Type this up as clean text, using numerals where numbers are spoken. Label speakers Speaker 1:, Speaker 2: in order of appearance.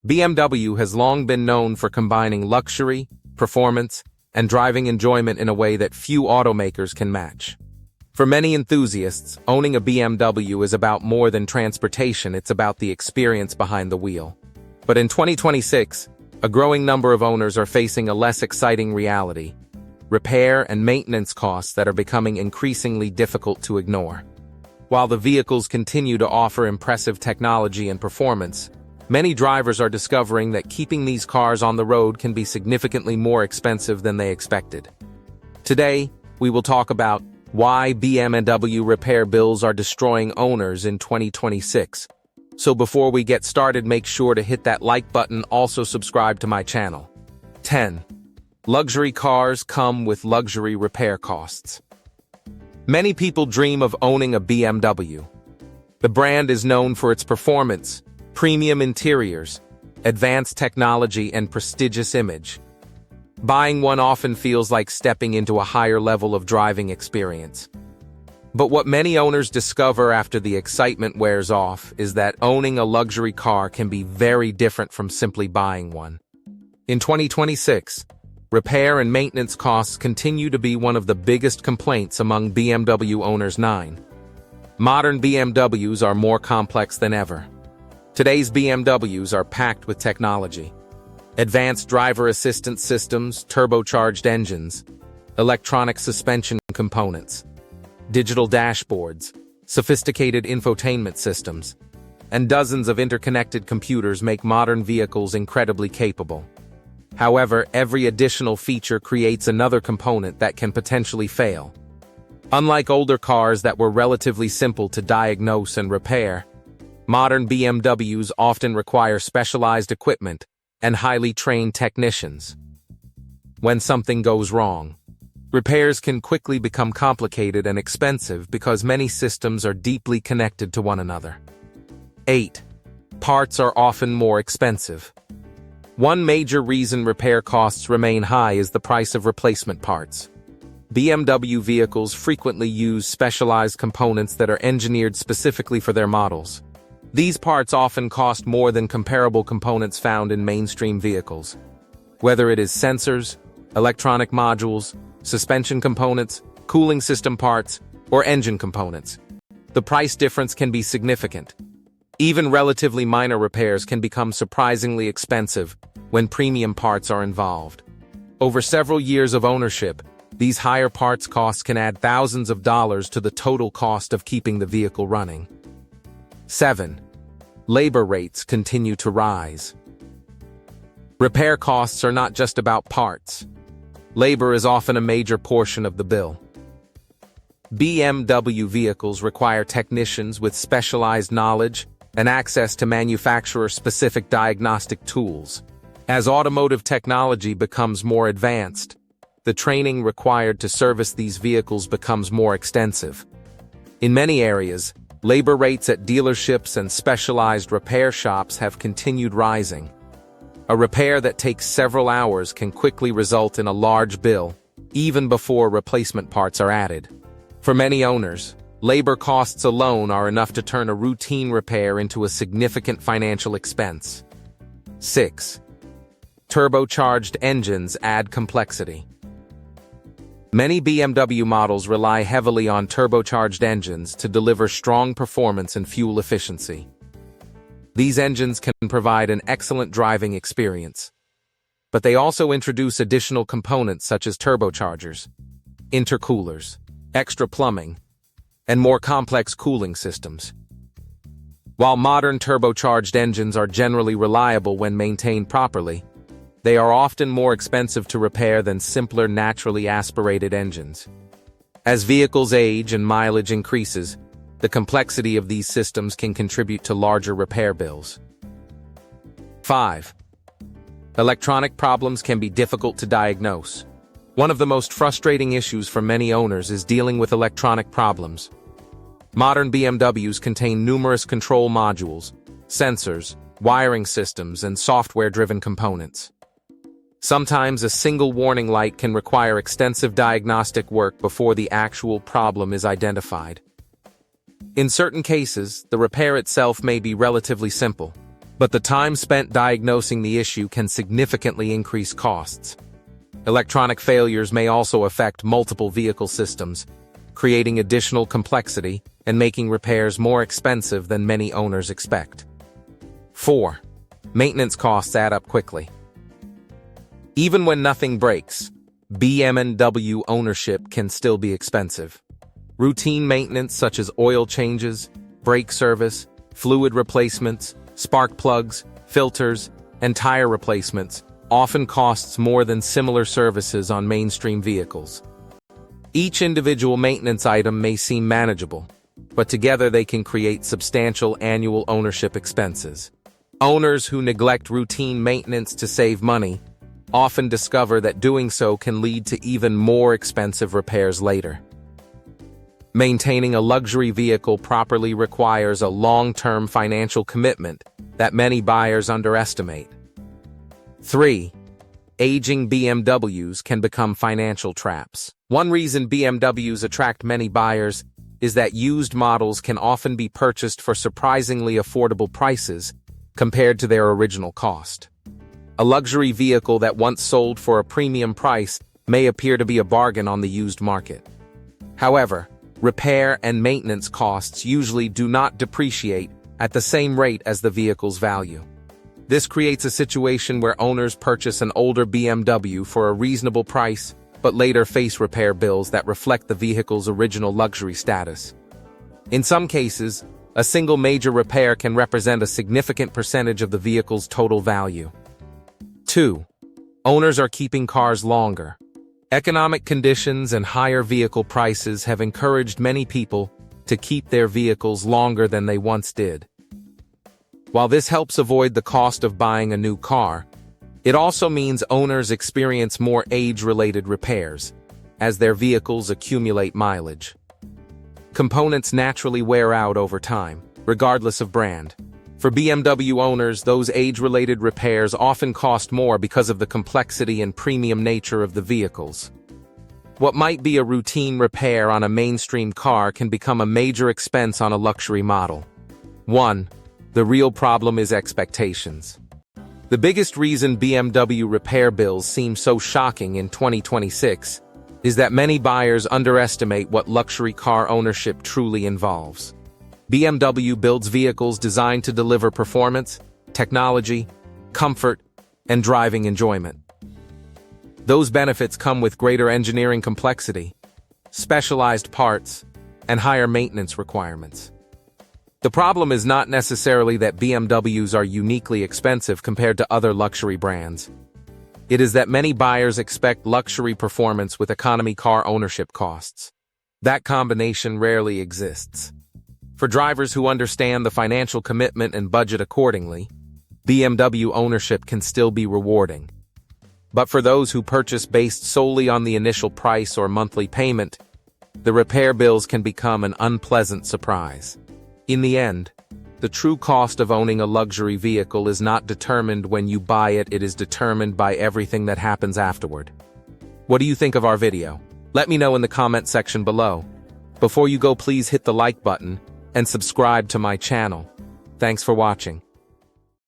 Speaker 1: BMW has long been known for combining luxury, performance, and driving enjoyment in a way that few automakers can match. For many enthusiasts, owning a BMW is about more than transportation, it's about the experience behind the wheel. But in 2026, a growing number of owners are facing a less exciting reality: repair and maintenance costs that are becoming increasingly difficult to ignore. While the vehicles continue to offer impressive technology and performance, many drivers are discovering that keeping these cars on the road can be significantly more expensive than they expected. Today, we will talk about why BMW repair bills are destroying owners in 2026. So before we get started, make sure to hit that like button, also subscribe to my channel. 10. Luxury cars come with luxury repair costs. Many people dream of owning a BMW. The brand is known for its performance, premium interiors, advanced technology, and prestigious image. Buying one often feels like stepping into a higher level of driving experience. But what many owners discover after the excitement wears off is that owning a luxury car can be very different from simply buying one. In 2026, repair and maintenance costs continue to be one of the biggest complaints among BMW owners. 9. Modern BMWs are more complex than ever. Today's BMWs are packed with technology. Advanced driver assistance systems, turbocharged engines, electronic suspension components, digital dashboards, sophisticated infotainment systems, and dozens of interconnected computers make modern vehicles incredibly capable. However, every additional feature creates another component that can potentially fail. Unlike older cars that were relatively simple to diagnose and repair, modern BMWs often require specialized equipment and highly trained technicians. When something goes wrong, repairs can quickly become complicated and expensive because many systems are deeply connected to one another. 8. Parts are often more expensive. One major reason repair costs remain high is the price of replacement parts. BMW vehicles frequently use specialized components that are engineered specifically for their models. These parts often cost more than comparable components found in mainstream vehicles. Whether it is sensors, electronic modules, suspension components, cooling system parts, or engine components, the price difference can be significant. Even relatively minor repairs can become surprisingly expensive when premium parts are involved. Over several years of ownership, these higher parts costs can add thousands of dollars to the total cost of keeping the vehicle running. 7. Labor rates continue to rise. Repair costs are not just about parts. Labor is often a major portion of the bill. BMW vehicles require technicians with specialized knowledge and access to manufacturer-specific diagnostic tools. As automotive technology becomes more advanced, the training required to service these vehicles becomes more extensive. In many areas, labor rates at dealerships and specialized repair shops have continued rising. A repair that takes several hours can quickly result in a large bill, even before replacement parts are added. For many owners, labor costs alone are enough to turn a routine repair into a significant financial expense. 6. Turbocharged engines add complexity. Many BMW models rely heavily on turbocharged engines to deliver strong performance and fuel efficiency. These engines can provide an excellent driving experience, but they also introduce additional components such as turbochargers, intercoolers, extra plumbing, and more complex cooling systems. While modern turbocharged engines are generally reliable when maintained properly, they are often more expensive to repair than simpler naturally aspirated engines. As vehicles age and mileage increases, the complexity of these systems can contribute to larger repair bills. 5. Electronic problems can be difficult to diagnose. One of the most frustrating issues for many owners is dealing with electronic problems. Modern BMWs contain numerous control modules, sensors, wiring systems, and software-driven components. Sometimes a single warning light can require extensive diagnostic work before the actual problem is identified. In certain cases, the repair itself may be relatively simple. But the time spent diagnosing the issue can significantly increase costs. Electronic failures may also affect multiple vehicle systems, creating additional complexity and making repairs more expensive than many owners expect. 4. Maintenance costs add up quickly. Even when nothing breaks, BMW ownership can still be expensive. Routine maintenance such as oil changes, brake service, fluid replacements, spark plugs, filters, and tire replacements often costs more than similar services on mainstream vehicles. Each individual maintenance item may seem manageable, but together they can create substantial annual ownership expenses. Owners who neglect routine maintenance to save money often discover that doing so can lead to even more expensive repairs later. Maintaining a luxury vehicle properly requires a long-term financial commitment that many buyers underestimate. 3. Aging BMWs can become financial traps. One reason BMWs attract many buyers is that used models can often be purchased for surprisingly affordable prices compared to their original cost. A luxury vehicle that once sold for a premium price may appear to be a bargain on the used market. However, repair and maintenance costs usually do not depreciate at the same rate as the vehicle's value. This creates a situation where owners purchase an older BMW for a reasonable price, but later face repair bills that reflect the vehicle's original luxury status. In some cases, a single major repair can represent a significant percentage of the vehicle's total value. 2. Owners are keeping cars longer. Economic conditions and higher vehicle prices have encouraged many people to keep their vehicles longer than they once did. While this helps avoid the cost of buying a new car, it also means owners experience more age-related repairs, as their vehicles accumulate mileage. Components naturally wear out over time, regardless of brand. For BMW owners, those age-related repairs often cost more because of the complexity and premium nature of the vehicles. What might be a routine repair on a mainstream car can become a major expense on a luxury model. 1. The real problem is expectations. The biggest reason BMW repair bills seem so shocking in 2026 is that many buyers underestimate what luxury car ownership truly involves. BMW builds vehicles designed to deliver performance, technology, comfort, and driving enjoyment. Those benefits come with greater engineering complexity, specialized parts, and higher maintenance requirements. The problem is not necessarily that BMWs are uniquely expensive compared to other luxury brands. It is that many buyers expect luxury performance with economy car ownership costs. That combination rarely exists. For drivers who understand the financial commitment and budget accordingly, BMW ownership can still be rewarding. But for those who purchase based solely on the initial price or monthly payment, the repair bills can become an unpleasant surprise. In the end, the true cost of owning a luxury vehicle is not determined when you buy it, it is determined by everything that happens afterward. What do you think of our video? Let me know in the comment section below. Before you go, please hit the like button and subscribe to my channel. Thanks for watching.